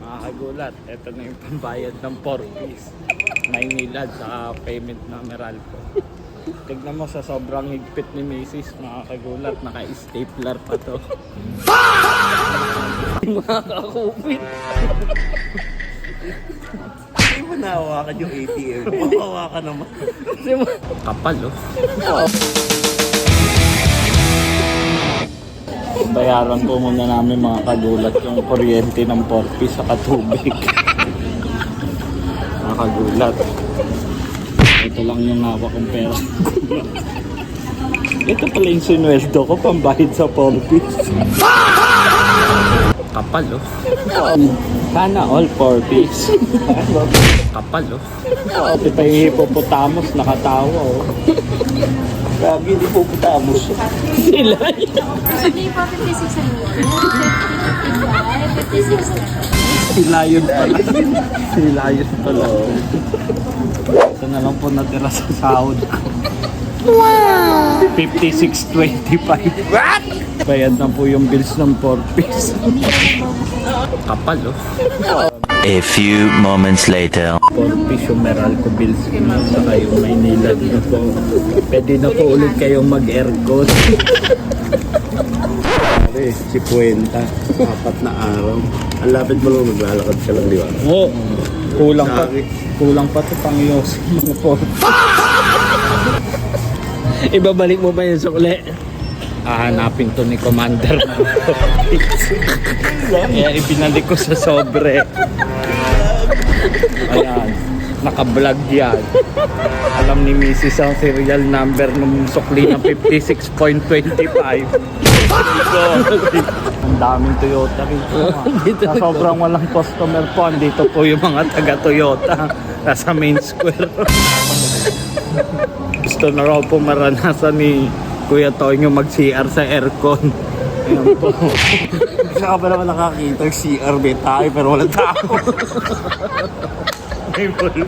Nakakagulat, ito na yung pambayad ng 4-piece. Maynila sa payment na Meralco. Tignan mo sa sobrang higpit ni Mrs. Nakakagulat, naka-stapler pa to. Makakakupit. Hindi mo nahawakan yung ATM. Mahawakan naman. Kapal oh. Bayaran po muna namin mga kagulat yung kuryente ng 4-piece sa katubig. Mga kagulat. Ito lang yung hawak kong pera. Ito pala yung sinweldo ko pambayad sa 4-piece. Kapal oh. Sana all 4-piece. Kapal oh. Ito pa yung hippopotamus nakatawa oh. Grabe, hindi po putamos. Sila Hindi pa 56 ang meter. 55, 56. Sila yun pala. Sila yun pala. Ito na lang po natira sa sahod. Wow! 56.25. What? Bayad na po yung bills ng 4-piece. Kapal oh. A few moments later. 4-piece yung Meralco bills ko saka yung Maynila na po. Pwede na po ulit kayong mag-aircon. Pare, si Puenta. 4 na araw. Ang lapit mo lang maglalakad ka lang, di ba? Oo. Kulang pa. Sorry. Kulang pa ito pang yosin mo po. Ibabalik mo ba yung sukli? Hahanapin to ni Commander. Kaya ibinalik ko sa sobre. Ayan. Naka-vlog yan. Alam ni Mrs. ang serial number ng sukli ng 56.25. Ang daming Toyota rito. Sa sobrang walang customer po, dito po yung mga taga-Toyota. Nasa main square. Gusto na raw po maranasan ni Kuya Toño mag-CR sa aircon. Ayan po. Isa ka ba naman nakakita ng CR, may tayo pero walang tao. May multo.